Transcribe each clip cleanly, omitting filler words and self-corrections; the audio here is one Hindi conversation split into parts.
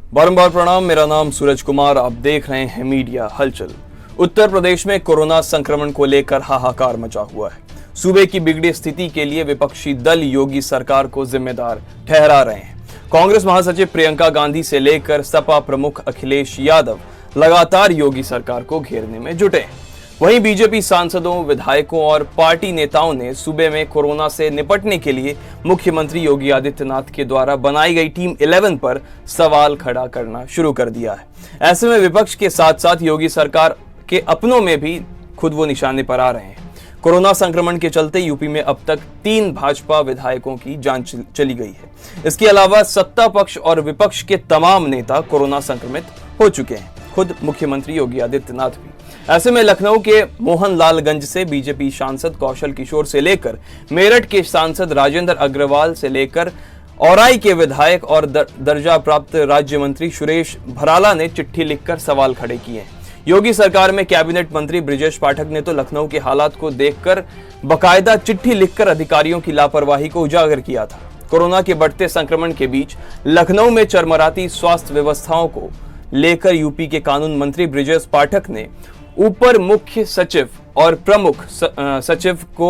बारंबार प्रणाम। मेरा नाम सूरज कुमार, आप देख रहे हैं मीडिया हलचल। उत्तर प्रदेश में कोरोना संक्रमण को लेकर हाहाकार मचा हुआ है। सूबे की बिगड़ी स्थिति के लिए विपक्षी दल योगी सरकार को जिम्मेदार ठहरा रहे हैं। कांग्रेस महासचिव प्रियंका गांधी से लेकर सपा प्रमुख अखिलेश यादव लगातार योगी सरकार को घेरने में जुटे हैं। वहीं बीजेपी सांसदों, विधायकों और पार्टी नेताओं ने सूबे में कोरोना से निपटने के लिए मुख्यमंत्री योगी आदित्यनाथ के द्वारा बनाई गई टीम 11 पर सवाल खड़ा करना शुरू कर दिया है। ऐसे में विपक्ष के साथ साथ योगी सरकार के अपनों में भी खुद वो निशाने पर आ रहे हैं। कोरोना संक्रमण के चलते यूपी में अब तक 3 भाजपा विधायकों की जान चली गई है। इसके अलावा सत्ता पक्ष और विपक्ष के तमाम नेता कोरोना संक्रमित हो चुके हैं, खुद मुख्यमंत्री योगी आदित्यनाथ भी। ऐसे में लखनऊ के मोहनलालगंज से बीजेपी सांसद कौशल किशोर से लेकर मेरठ के सांसद राजेंद्र अग्रवाल से लेकर औराई के विधायक और दर्जा प्राप्त राज्य मंत्री सुरेश भराला ने चिट्ठी लिखकर सवाल खड़े किए हैं। योगी सरकार में कैबिनेट मंत्री ब्रिजेश पाठक ने तो लखनऊ के हालात को देखकर बकायदा चिट्ठी लिखकर अधिकारियों की लापरवाही को उजागर किया था। कोरोना के बढ़ते संक्रमण के बीच लखनऊ में चरमराती स्वास्थ्य व्यवस्थाओं को लेकर यूपी के कानून मंत्री ब्रिजेश पाठक ने ऊपर मुख्य सचिव और प्रमुख सचिव को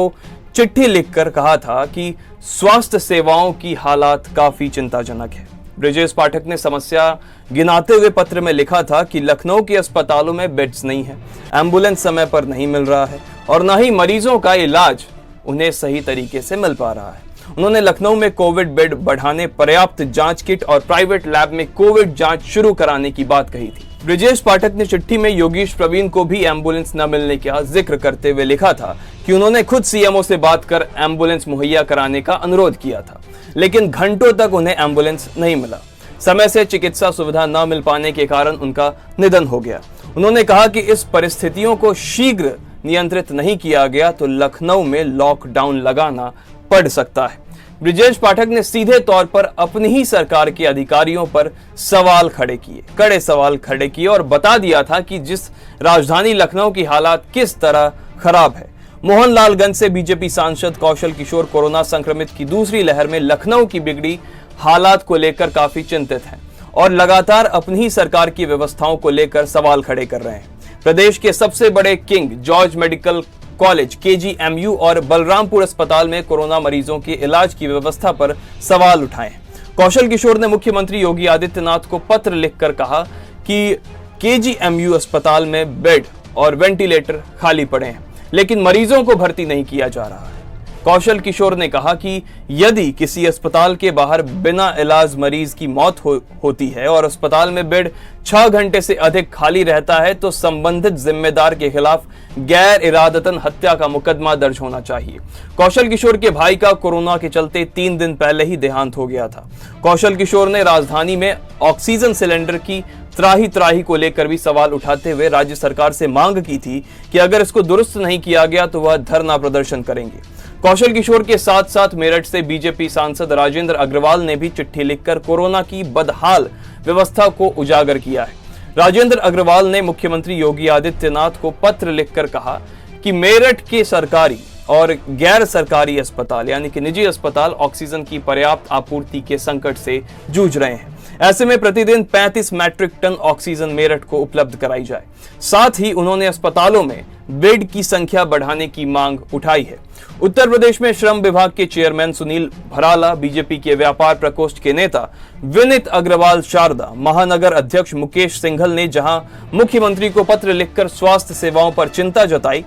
चिट्ठी लिखकर कहा था कि स्वास्थ्य सेवाओं की हालात काफी चिंताजनक है। ब्रिजेश पाठक ने समस्या गिनाते हुए पत्र में लिखा था कि लखनऊ के अस्पतालों में बेड्स नहीं है, एम्बुलेंस समय पर नहीं मिल रहा है और न ही मरीजों का इलाज उन्हें सही तरीके से मिल पा रहा है। उन्होंने लखनऊ में कोविड बेड बढ़ाने, पर्याप्त जांच किट और प्राइवेट लैब में कोविड जांच शुरू कराने की बात कही थी। ब्रिजेश पाठक ने चिट्ठी में योगेश प्रवीण को भी एम्बुलेंस न मिलने का जिक्र करते हुए लिखा था कि उन्होंने खुद सीएमओ से बात कर एम्बुलेंस मुहैया कराने का अनुरोध किया था, लेकिन घंटों तक उन्हें एम्बुलेंस नहीं मिला। समय से चिकित्सा सुविधा न मिल पाने के कारण उनका निधन हो गया। उन्होंने कहा कि इस परिस्थितियों को शीघ्र नियंत्रित नहीं किया गया तो लखनऊ में लॉकडाउन लगाना पड़ सकता है। ब्रिजेश पाठक ने सीधे तौर पर अपनी ही सरकार के अधिकारियों पर कड़े सवाल खड़े किए और बता दिया था कि जिस राजधानी लखनऊ की हालात किस तरह खराब है। मोहनलालगंज से बीजेपी सांसद कौशल किशोर कोरोना संक्रमित की दूसरी लहर में लखनऊ की बिगड़ी हालात को लेकर काफी चिंतित हैं और लगातार अपनी ही सरकार की व्यवस्थाओं को लेकर सवाल खड़े कर रहे हैं। प्रदेश के सबसे बड़े king George medical college, KGMU और बलरामपुर अस्पताल में कोरोना मरीजों के इलाज की व्यवस्था पर सवाल उठाए। कौशल किशोर ने मुख्यमंत्री योगी आदित्यनाथ को पत्र लिखकर कहा कि KGMU अस्पताल में बेड और वेंटिलेटर खाली पड़े हैं, लेकिन मरीजों को भर्ती नहीं किया जा रहा है। कौशल किशोर ने कहा कि यदि किसी अस्पताल के बाहर बिना इलाज मरीज की मौत होती है और अस्पताल में बेड 6 घंटे से अधिक खाली रहता है तो संबंधित जिम्मेदार के खिलाफ गैर इरादतन हत्या का मुकदमा दर्ज होना चाहिए। कौशल किशोर के भाई का कोरोना के चलते 3 दिन पहले ही देहांत हो गया था। कौशल किशोर ने राजधानी में ऑक्सीजन सिलेंडर की त्राही को लेकर भी सवाल उठाते हुए राज्य सरकार से मांग की थी कि अगर इसको दुरुस्त नहीं किया गया तो वह धरना प्रदर्शन करेंगे। कौशल किशोर के साथ साथ मेरठ से बीजेपी सांसद राजेंद्र अग्रवाल ने भी चिट्ठी लिखकर कोरोना की बदहाल व्यवस्था को उजागर किया है। राजेंद्र अग्रवाल ने मुख्यमंत्री योगी आदित्यनाथ को पत्र लिखकर कहा कि मेरठ के सरकारी और गैर सरकारी अस्पताल यानी कि निजी अस्पताल ऑक्सीजन की पर्याप्त आपूर्ति के संकट से जूझ रहे हैं। ऐसे में प्रतिदिन 35 मैट्रिक टन ऑक्सीजन मेरठ को उपलब्ध कराई जाए। साथ ही उन्होंने अस्पतालों में बेड की संख्या बढ़ाने की मांग उठाई है। उत्तर प्रदेश में श्रम विभाग के चेयरमैन सुनील भराला, बीजेपी के व्यापार प्रकोष्ठ के नेता विनीत अग्रवाल शारदा, महानगर अध्यक्ष मुकेश सिंघल ने जहां मुख्यमंत्री को पत्र लिखकर स्वास्थ्य सेवाओं पर चिंता जताई,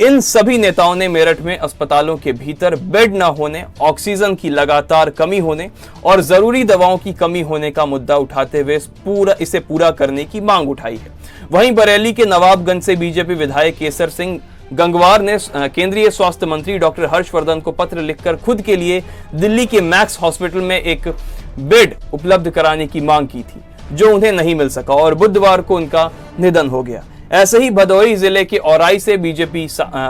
इन सभी नेताओं ने मेरठ में अस्पतालों के भीतर बेड न होने, ऑक्सीजन की लगातार कमी होने और जरूरी दवाओं की कमी होने का मुद्दा उठाते हुए इसे पूरा करने की मांग उठाई है। वहीं बरेली के नवाबगंज से बीजेपी विधायक केसर सिंह गंगवार ने केंद्रीय स्वास्थ्य मंत्री डॉक्टर हर्षवर्धन को पत्र लिखकर खुद के लिए दिल्ली के मैक्स हॉस्पिटल में एक बेड उपलब्ध कराने की मांग की थी, जो उन्हें नहीं मिल सका और बुधवार को उनका निधन हो गया। ऐसे ही भदोही जिले के औराई से बीजेपी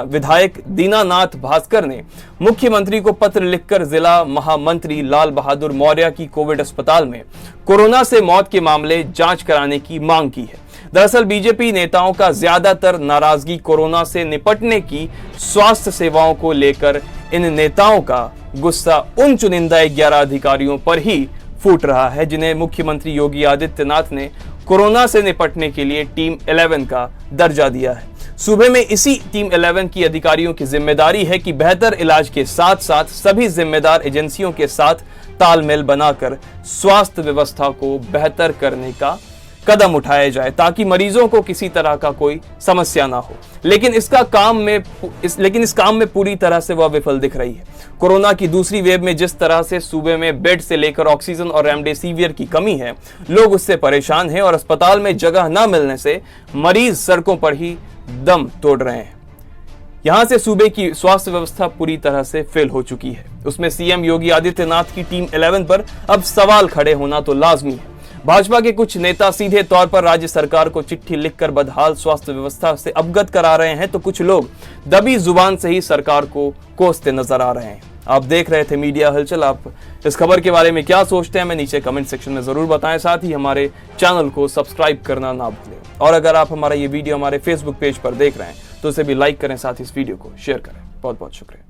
विधायक दीनानाथ भास्कर ने मुख्यमंत्री को पत्र लिखकर जिला महामंत्री लाल बहादुर मौर्य की कोविड अस्पताल में कोरोना से मौत के मामले जांच कराने की मांग की है। दरअसल बीजेपी नेताओं का ज्यादातर नाराजगी कोरोना से निपटने की स्वास्थ्य सेवाओं को लेकर इन नेताओं का गुस्सा उन चुनिंदा 11 अधिकारियों पर ही फूट रहा है, जिन्हें मुख्यमंत्री योगी आदित्यनाथ ने कोरोना से निपटने के लिए टीम 11 का दर्जा दिया है। सूबे में इसी टीम 11 की अधिकारियों की जिम्मेदारी है कि बेहतर इलाज के साथ साथ सभी जिम्मेदार एजेंसियों के साथ तालमेल बनाकर स्वास्थ्य व्यवस्था को बेहतर करने का कदम उठाया जाए ताकि मरीजों को किसी तरह का कोई समस्या ना हो। लेकिन इस काम में पूरी तरह से वह विफल दिख रही है। कोरोना की दूसरी वेव में जिस तरह से सूबे में बेड से लेकर ऑक्सीजन और रेमडेसिवियर की कमी है, लोग उससे परेशान हैं और अस्पताल में जगह न मिलने से मरीज सड़कों पर ही दम तोड़ रहे हैं। यहां से सूबे की स्वास्थ्य व्यवस्था पूरी तरह से फेल हो चुकी है। उसमें सीएम योगी आदित्यनाथ की टीम 11 पर अब सवाल खड़े होना तो लाजमी है। भाजपा के कुछ नेता सीधे तौर पर राज्य सरकार को चिट्ठी लिखकर बदहाल स्वास्थ्य व्यवस्था से अवगत करा रहे हैं, तो कुछ लोग दबी जुबान से ही सरकार को कोसते नजर आ रहे हैं। आप देख रहे थे मीडिया हलचल। आप इस खबर के बारे में क्या सोचते हैं, हमें नीचे कमेंट सेक्शन में जरूर बताएं। साथ ही हमारे चैनल को सब्सक्राइब करना ना भूलें। और अगर आप हमारा ये वीडियो हमारे फेसबुक पेज पर देख रहे हैं तो उसे भी लाइक करें, साथ ही इस वीडियो को शेयर करें। बहुत बहुत शुक्रिया।